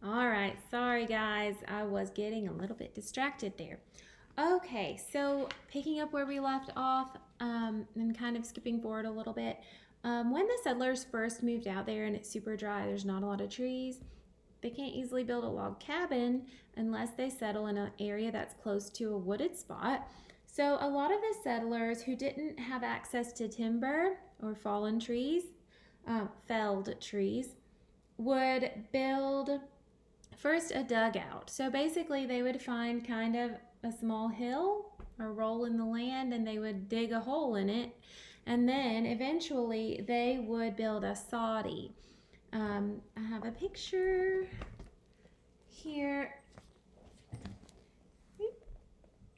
All right, sorry guys, I was getting a little bit distracted there. Okay, so picking up where we left off and kind of skipping forward a little bit. When the settlers first moved out there and it's super dry, there's not a lot of trees, they can't easily build a log cabin unless they settle in an area that's close to a wooded spot. So, a lot of the settlers who didn't have access to timber or fallen trees, felled trees, would build first a dugout. So basically, they would find kind of a small hill or roll in the land and they would dig a hole in it. And then eventually, they would build a soddy. I have a picture here,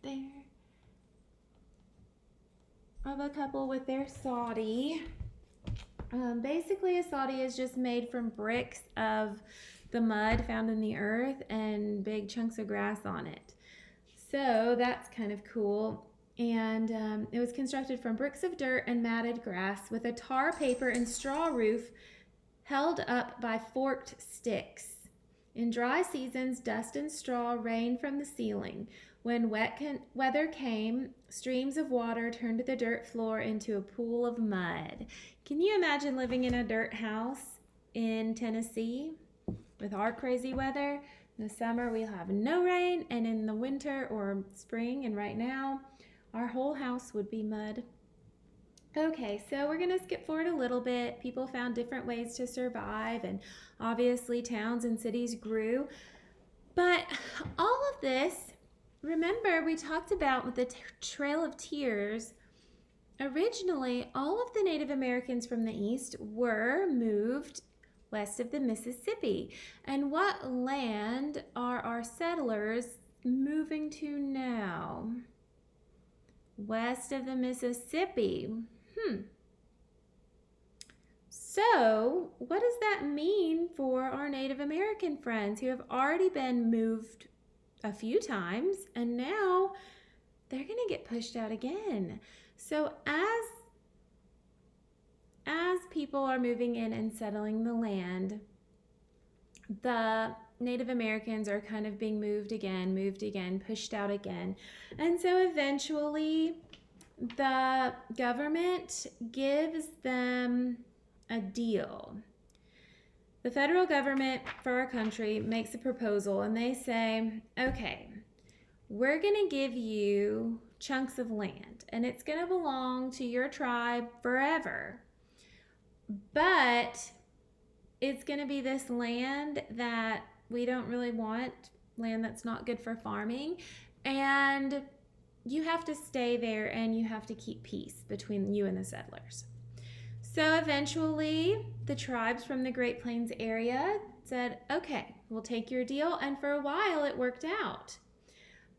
there, of a couple with their soddy. Basically, a soddy is just made from bricks of the mud found in the earth and big chunks of grass on it. So that's kind of cool. And it was constructed from bricks of dirt and matted grass with a tar paper and straw roof held up by forked sticks. In dry seasons, dust and straw rained from the ceiling. When weather came, streams of water turned the dirt floor into a pool of mud. Can you imagine living in a dirt house in Tennessee with our crazy weather? In the summer, we'll have no rain, and in the winter or spring, and right now, our whole house would be mud. Okay, so we're going to skip forward a little bit. People found different ways to survive, and obviously, towns and cities grew. But all of this, remember, we talked about with the Trail of Tears. Originally, all of the Native Americans from the East were moved west of the Mississippi. And what land are our settlers moving to now? West of the Mississippi. So, what does that mean for our Native American friends who have already been moved a few times and now they're going to get pushed out again? So, as people are moving in and settling the land, the Native Americans are kind of being moved again, pushed out again. And so eventually the government gives them a deal. The federal government for our country makes a proposal and they say, okay, we're going to give you chunks of land and it's going to belong to your tribe forever. But it's going to be this land that we don't really want, land that's not good for farming. And you have to stay there and you have to keep peace between you and the settlers. So eventually, the tribes from the Great Plains area said, okay, we'll take your deal. And for a while, it worked out.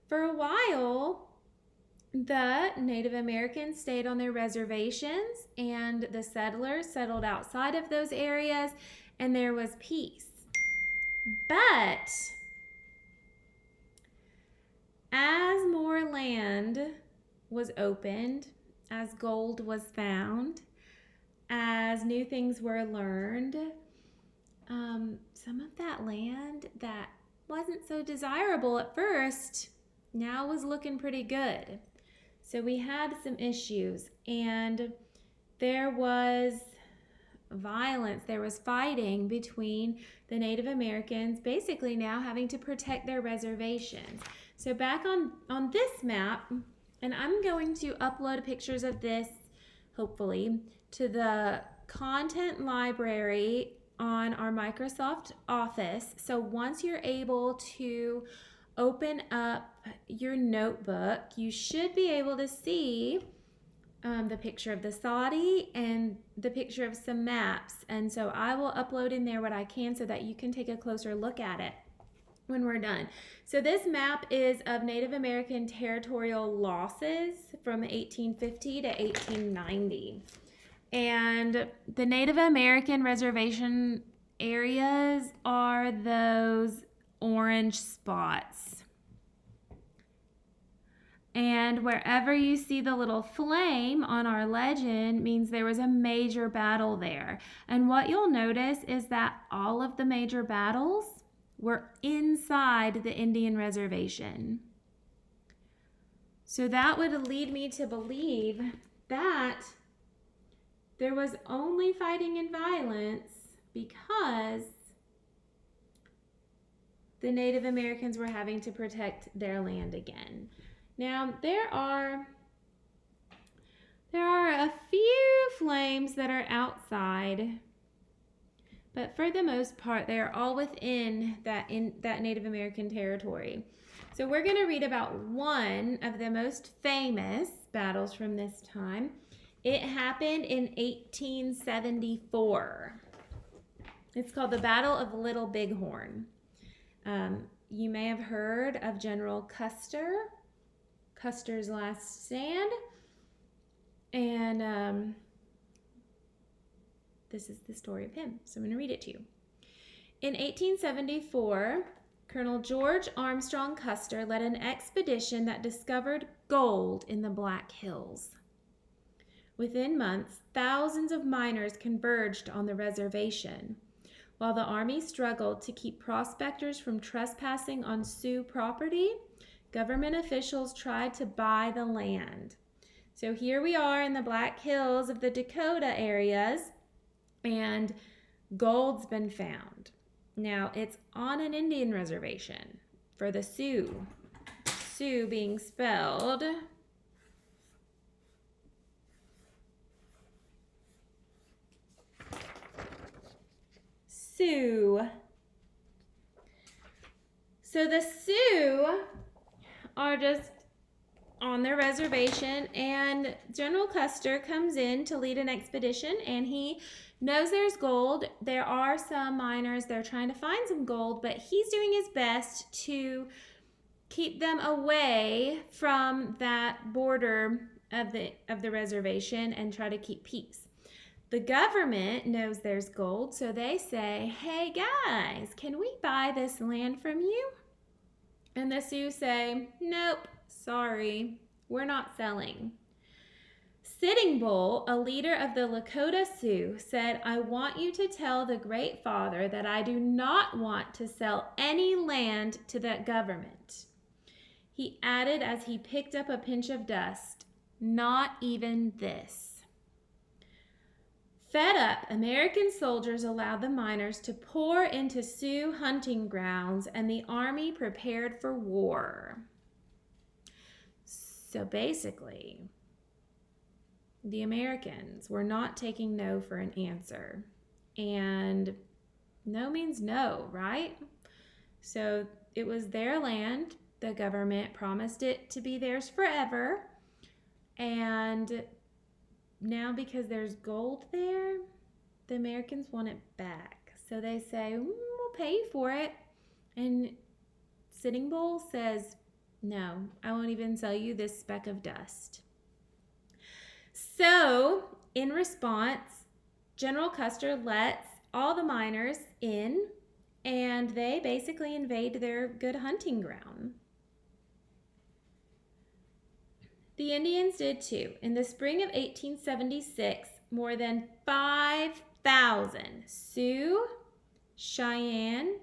For a while, the Native Americans stayed on their reservations and the settlers settled outside of those areas and there was peace. But as more land was opened, as gold was found, as new things were learned, some of that land that wasn't so desirable at first now was looking pretty good. So we had some issues and there was violence, there was fighting between the Native Americans, basically now having to protect their reservations. So back on this map, and I'm going to upload pictures of this, hopefully, to the content library on our Microsoft Office. So once you're able to open up your notebook, you should be able to see the picture of the soddy and the picture of some maps. And so I will upload in there what I can so that you can take a closer look at it when we're done. So this map is of Native American territorial losses from 1850 to 1890. And the Native American reservation areas are those orange spots. And wherever you see the little flame on our legend means there was a major battle there. And what you'll notice is that all of the major battles were inside the Indian reservation. So that would lead me to believe that there was only fighting and violence because the Native Americans were having to protect their land again. Now, there are a few flames that are outside, but for the most part, they are all within that Native American territory. So we're going to read about one of the most famous battles from this time. It happened in 1874. It's called the Battle of Little Bighorn. You may have heard of General Custer, Custer's last stand, and this is the story of him, so I'm going to read it to you. In 1874, Colonel George Armstrong Custer led an expedition that discovered gold in the Black Hills. Within months, thousands of miners converged on the reservation. While the Army struggled to keep prospectors from trespassing on Sioux property, government officials tried to buy the land. So here we are in the Black Hills of the Dakota areas, and gold's been found. Now, it's on an Indian reservation for the Sioux. Sioux being spelled Sioux. So the Sioux are just on their reservation, and General Custer comes in to lead an expedition, and he knows there's gold. There are some miners, they're trying to find some gold, but he's doing his best to keep them away from that border of the reservation and try to keep peace. The government knows there's gold, so they say, "Hey guys, can we buy this land from you?" And the Sioux say, "Nope, sorry, we're not selling." Sitting Bull, a leader of the Lakota Sioux, said, "I want you to tell the Great Father that I do not want to sell any land to that government." He added as he picked up a pinch of dust, "Not even this." Fed up, American soldiers allowed the miners to pour into Sioux hunting grounds, and the Army prepared for war. So basically, the Americans were not taking no for an answer. And no means no, right? So it was their land. The government promised it to be theirs forever. And now, because there's gold there, the Americans want it back. So they say, "We'll pay you for it." And Sitting Bull says, "No, I won't even sell you this speck of dust." So, in response, General Custer lets all the miners in, and they basically invade their good hunting ground. The Indians did too. In the spring of 1876, more than 5,000 Sioux, Cheyenne,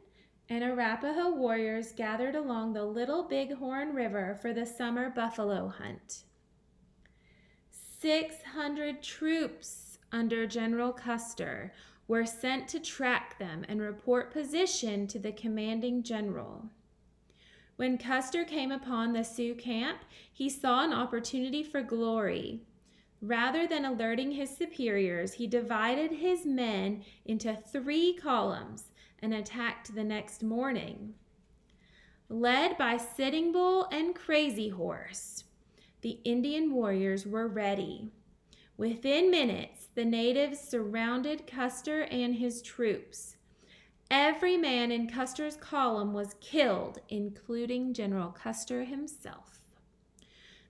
and Arapaho warriors gathered along the Little Bighorn River for the summer buffalo hunt. 600 troops under General Custer were sent to track them and report position to the commanding general. When Custer came upon the Sioux camp, he saw an opportunity for glory. Rather than alerting his superiors, he divided his men into 3 columns and attacked the next morning. Led by Sitting Bull and Crazy Horse, the Indian warriors were ready. Within minutes, the natives surrounded Custer and his troops. Every man in Custer's column was killed, including General Custer himself.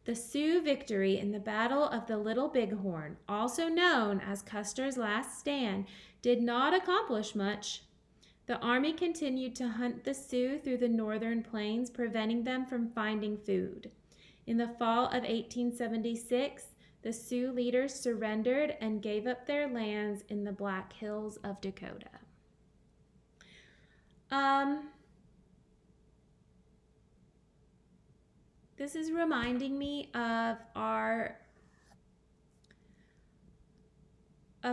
The Sioux victory in the Battle of the Little Bighorn, also known as Custer's Last Stand, did not accomplish much. The Army continued to hunt the Sioux through the northern plains, preventing them from finding food. In the fall of 1876, the Sioux leaders surrendered and gave up their lands in the Black Hills of Dakota. This is reminding me of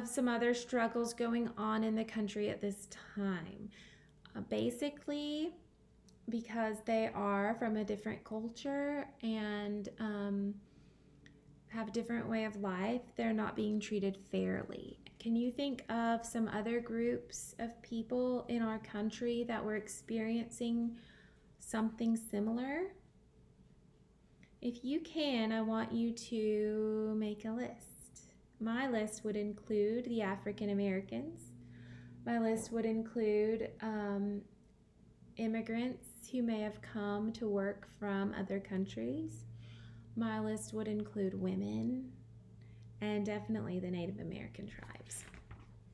some other struggles going on in the country at this time. Basically, because they are from a different culture and have a different way of life, they're not being treated fairly. Can you think of some other groups of people in our country that were experiencing something similar? If you can, I want you to make a list. My list would include the African Americans. My list would include immigrants who may have come to work from other countries. My list would include women and definitely the Native American tribes.